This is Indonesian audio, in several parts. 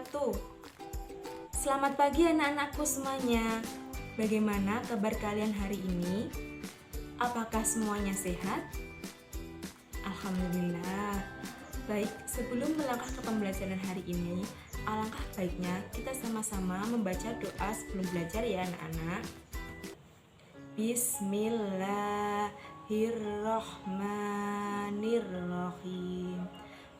wabarakatuh. Selamat pagi anak-anakku semuanya. Bagaimana kabar kalian hari ini? Apakah semuanya sehat? Alhamdulillah. Baik, sebelum melangkah ke pembelajaran hari ini, alangkah baiknya kita sama-sama membaca doa sebelum belajar ya anak-anak. Bismillahirrahmanirrahim.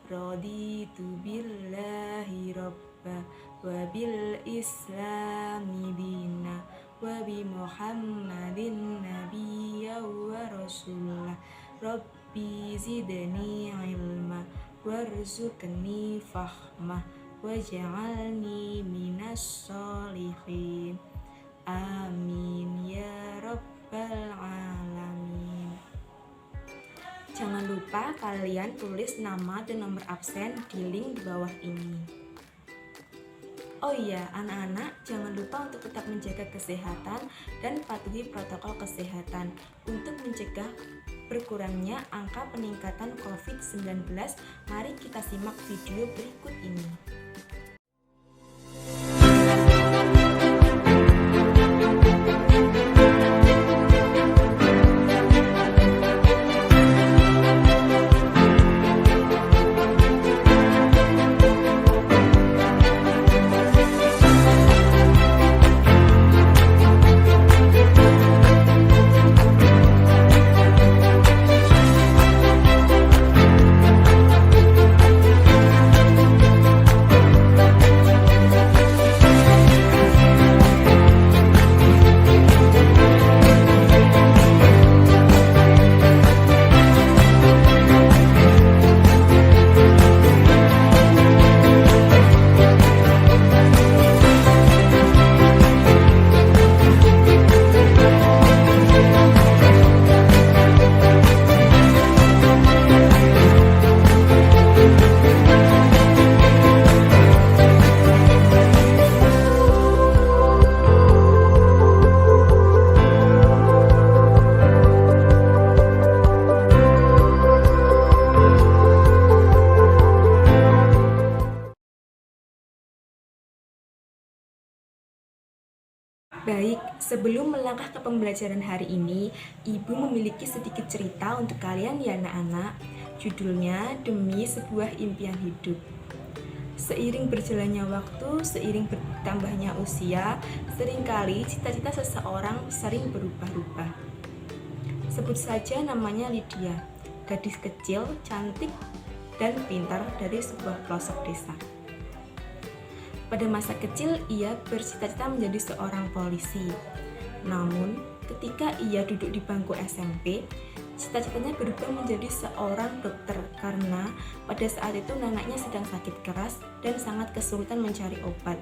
Raditu billahi rabba wa bil islami dina wa bi muhammadin nabiyya wa rasulah. Rabbi zidni ilma warzuqni fahmah waj'alni minas sholihin. Amin ya rabbal alamin. Jangan lupa kalian tulis nama dan nomor absen di link di bawah ini. Oh iya, anak-anak jangan lupa untuk tetap menjaga kesehatan dan patuhi protokol kesehatan untuk mencegah berkurangnya angka peningkatan COVID-19. Mari kita simak video berikut ini. Baik, sebelum melangkah ke pembelajaran hari ini, Ibu memiliki sedikit cerita untuk kalian ya anak-anak. Judulnya Demi Sebuah Impian Hidup. Seiring berjalannya waktu, seiring bertambahnya usia, seringkali cita-cita seseorang sering berubah-ubah. Sebut saja namanya Lydia, gadis kecil, cantik, dan pintar dari sebuah pelosok desa. Pada masa kecil, ia bercita-cita menjadi seorang polisi. Namun, ketika ia duduk di bangku SMP, cita-citanya berubah menjadi seorang dokter karena pada saat itu neneknya sedang sakit keras dan sangat kesulitan mencari obat.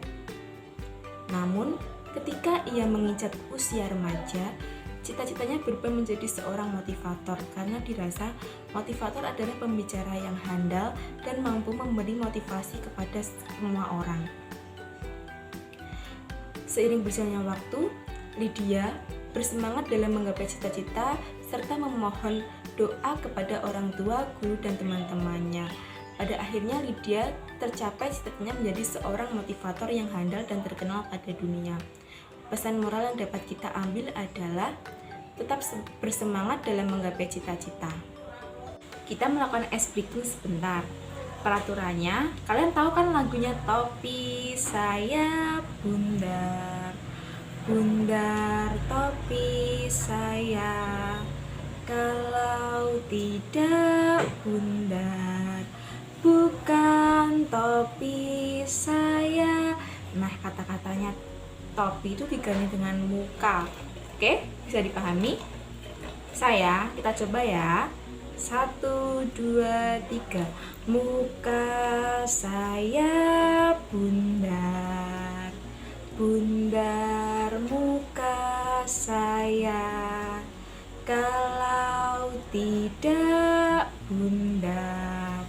Namun, ketika ia menginjak usia remaja, cita-citanya berubah menjadi seorang motivator karena dirasa motivator adalah pembicara yang handal dan mampu memberi motivasi kepada semua orang. Seiring berjalannya waktu, Lydia bersemangat dalam menggapai cita-cita serta memohon doa kepada orang tua, guru, dan teman-temannya. Pada akhirnya Lydia tercapai cita-citanya menjadi seorang motivator yang handal dan terkenal pada dunia. Pesan moral yang dapat kita ambil adalah tetap bersemangat dalam menggapai cita-cita. Kita melakukan ice breaking sebentar. Peraturannya, kalian tahu kan lagunya Topi Saya Bundar, Bundar topi saya, kalau tidak bundar, bukan topi saya. Nah, kata-katanya topi itu diganti dengan muka. Oke, bisa dipahami? Kita coba ya. 1, 2, 3. Muka saya bundar, bundar muka saya, kalau tidak bundar,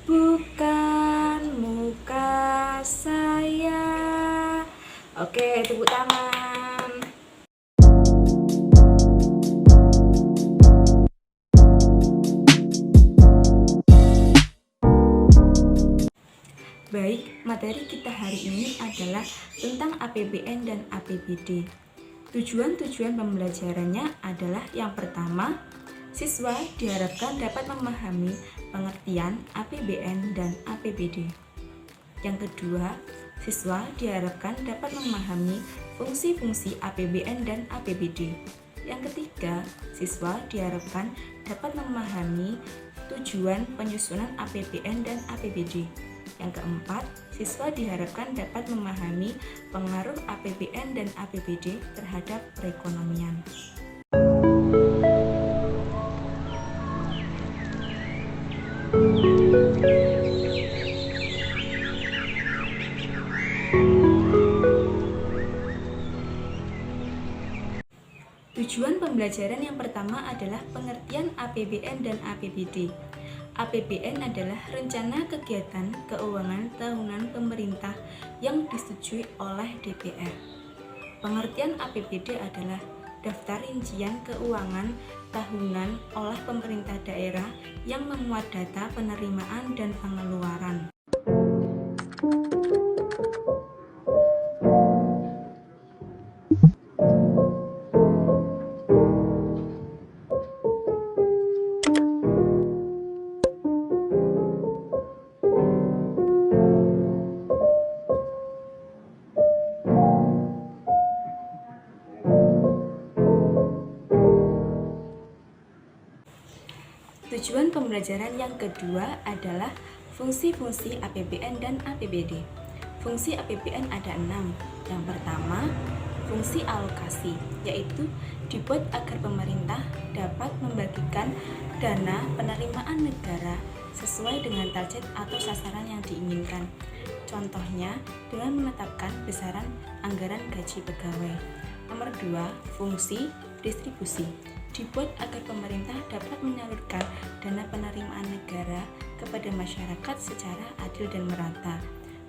bukan muka saya. Oke, tepuk tangan. Baik, materi kita hari ini adalah tentang APBN dan APBD. Tujuan-tujuan pembelajarannya adalah yang pertama, siswa diharapkan dapat memahami pengertian APBN dan APBD. Yang kedua, siswa diharapkan dapat memahami fungsi-fungsi APBN dan APBD. Yang ketiga, siswa diharapkan dapat memahami tujuan penyusunan APBN dan APBD. Yang keempat, siswa diharapkan dapat memahami pengaruh APBN dan APBD terhadap perekonomian. Tujuan pembelajaran yang pertama adalah pengertian APBN dan APBD. APBN adalah rencana kegiatan keuangan tahunan pemerintah yang disetujui oleh DPR. Pengertian APBD adalah daftar rincian keuangan tahunan oleh pemerintah daerah yang memuat data penerimaan dan pengeluaran. Tujuan pembelajaran yang kedua adalah fungsi-fungsi APBN dan APBD. Fungsi APBN ada 6. Yang pertama, fungsi alokasi, yaitu dibuat agar pemerintah dapat membagikan dana penerimaan negara sesuai dengan target atau sasaran yang diinginkan. Contohnya, dengan menetapkan besaran anggaran gaji pegawai. Nomor 2, fungsi distribusi, dibuat agar pemerintah dapat menyalurkan dana penerimaan negara kepada masyarakat secara adil dan merata.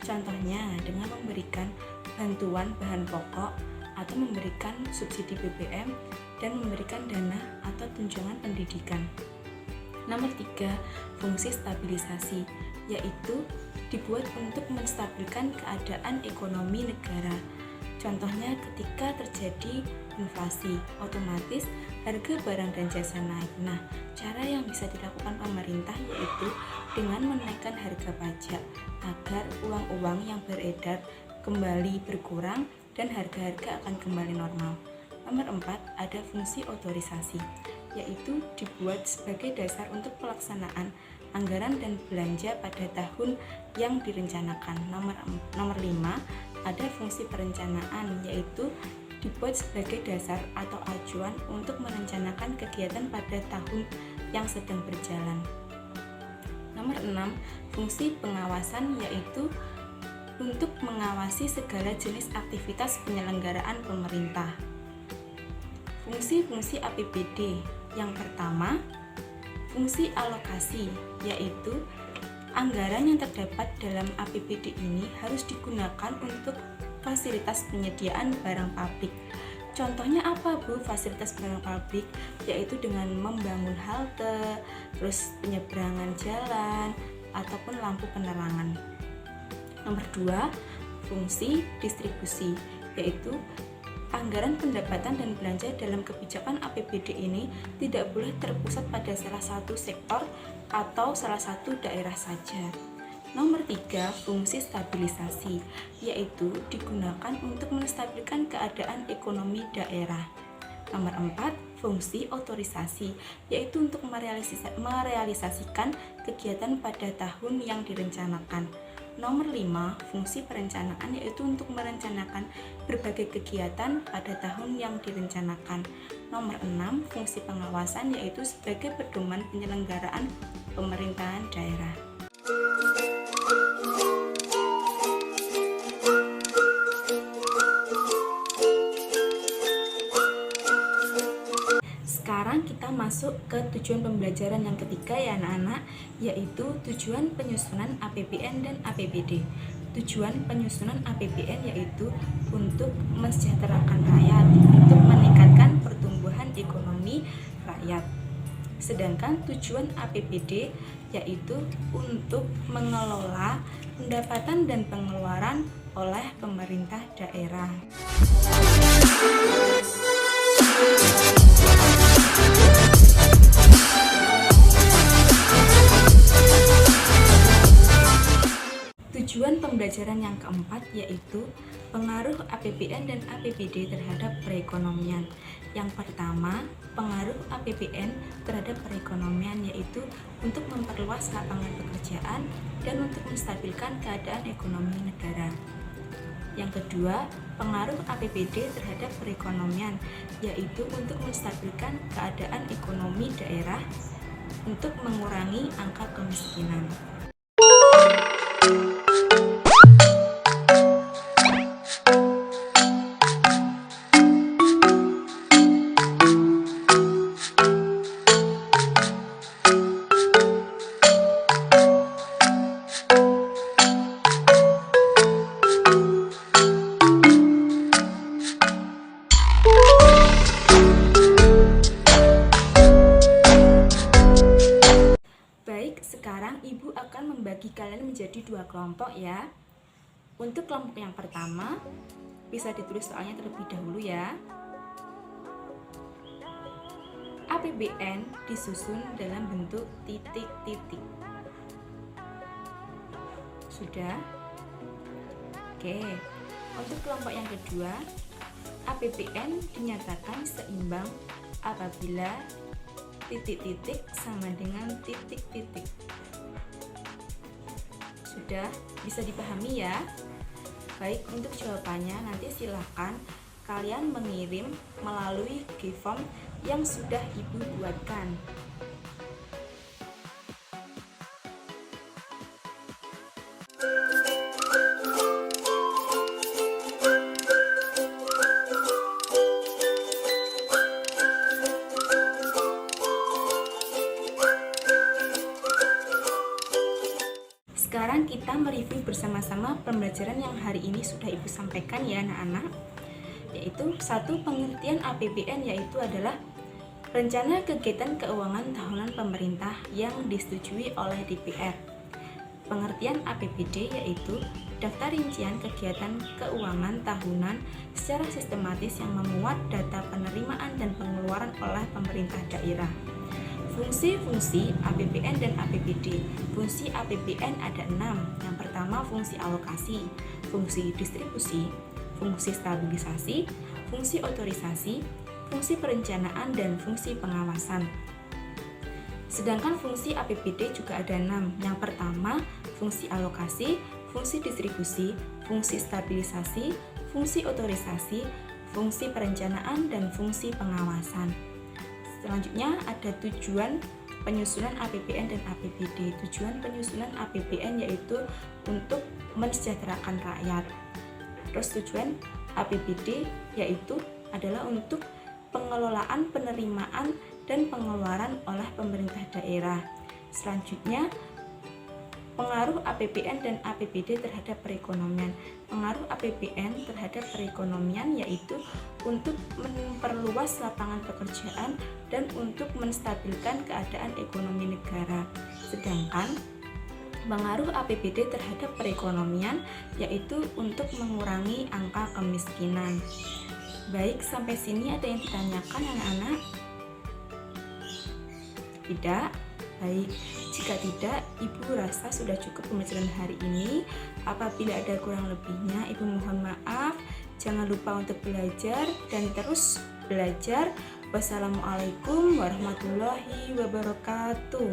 Contohnya dengan memberikan bantuan bahan pokok atau memberikan subsidi BBM dan memberikan dana atau tunjangan pendidikan. Nomor 3, fungsi stabilisasi, yaitu dibuat untuk menstabilkan keadaan ekonomi negara. Contohnya ketika terjadi inflasi, otomatis harga barang dan jasa naik. Nah, cara yang bisa dilakukan pemerintah yaitu dengan menaikkan harga pajak agar uang-uang yang beredar kembali berkurang dan harga-harga akan kembali normal. Nomor 4, ada fungsi otorisasi, yaitu dibuat sebagai dasar untuk pelaksanaan anggaran dan belanja pada tahun yang direncanakan. Nomor 5, ada fungsi perencanaan, yaitu dibuat sebagai dasar atau acuan untuk merencanakan kegiatan pada tahun yang sedang berjalan. Nomor 6, fungsi pengawasan, yaitu untuk mengawasi segala jenis aktivitas penyelenggaraan pemerintah. Fungsi-fungsi APBD yang pertama, fungsi alokasi, yaitu anggaran yang terdapat dalam APBD ini harus digunakan untuk fasilitas penyediaan barang publik. Contohnya apa, Bu? Fasilitas barang publik yaitu dengan membangun halte, terus penyeberangan jalan ataupun lampu penerangan. Nomor 2, fungsi distribusi, yaitu anggaran pendapatan dan belanja dalam kebijakan APBD ini tidak boleh terpusat pada salah satu sektor atau salah satu daerah saja. Nomor 3, fungsi stabilisasi, yaitu digunakan untuk menstabilkan keadaan ekonomi daerah. Nomor 4, fungsi otorisasi, yaitu untuk merealisasikan kegiatan pada tahun yang direncanakan. Nomor 5, fungsi perencanaan, yaitu untuk merencanakan berbagai kegiatan pada tahun yang direncanakan. Nomor 6, fungsi pengawasan, yaitu sebagai pedoman penyelenggaraan pemerintahan daerah. Sekarang kita masuk ke tujuan pembelajaran yang ketiga ya anak-anak, yaitu tujuan penyusunan APBN dan APBD. Tujuan penyusunan APBN yaitu untuk mensejahterakan rakyat, untuk meningkatkan pertumbuhan ekonomi rakyat. Sedangkan tujuan APBD yaitu untuk mengelola pendapatan dan pengeluaran oleh pemerintah daerah. Tujuan pembelajaran yang keempat yaitu pengaruh APBN dan APBD terhadap perekonomian. Yang pertama, pengaruh APBN terhadap perekonomian yaitu untuk memperluas lapangan pekerjaan dan untuk menstabilkan keadaan ekonomi negara. Yang kedua, pengaruh APBD terhadap perekonomian yaitu untuk menstabilkan keadaan ekonomi daerah untuk mengurangi angka kemiskinan. Sekarang Ibu akan membagi kalian menjadi dua kelompok ya. Untuk kelompok yang pertama, bisa ditulis soalnya terlebih dahulu ya. APBN disusun dalam bentuk titik-titik. Sudah? Oke. Untuk kelompok yang kedua, APBN dinyatakan seimbang apabila titik-titik sama dengan titik-titik. Sudah bisa dipahami ya? Baik, untuk jawabannya nanti silahkan kalian mengirim melalui G-form yang sudah Ibu buatkan. Sekarang kita mereview bersama-sama pembelajaran yang hari ini sudah Ibu sampaikan ya anak-anak. Yaitu satu, pengertian APBN yaitu adalah rencana kegiatan keuangan tahunan pemerintah yang disetujui oleh DPR. Pengertian APBD yaitu daftar rincian kegiatan keuangan tahunan secara sistematis yang memuat data penerimaan dan pengeluaran oleh pemerintah daerah. Fungsi-fungsi APBN dan APBD. Fungsi APBN ada 6. Yang pertama fungsi alokasi, fungsi distribusi, fungsi stabilisasi, fungsi otorisasi, fungsi perencanaan, dan fungsi pengawasan. Sedangkan fungsi APBD juga ada 6. Yang pertama fungsi alokasi, fungsi distribusi, fungsi stabilisasi, fungsi otorisasi, fungsi perencanaan, dan fungsi pengawasan. Selanjutnya ada tujuan penyusunan APBN dan APBD. Tujuan penyusunan APBN yaitu untuk mensejahterakan rakyat. Terus tujuan APBD yaitu adalah untuk pengelolaan penerimaan dan pengeluaran oleh pemerintah daerah. Selanjutnya pengaruh APBN dan APBD terhadap perekonomian. Pengaruh APBN terhadap perekonomian yaitu untuk memperluas lapangan pekerjaan dan untuk menstabilkan keadaan ekonomi negara. Sedangkan pengaruh APBD terhadap perekonomian yaitu untuk mengurangi angka kemiskinan. Baik, sampai sini ada yang ditanyakan anak-anak? Tidak? Baik, jika tidak, Ibu rasa sudah cukup pembelajaran hari ini. Apabila ada kurang lebihnya, Ibu mohon maaf. Jangan lupa untuk belajar dan terus belajar. Wassalamualaikum warahmatullahi wabarakatuh.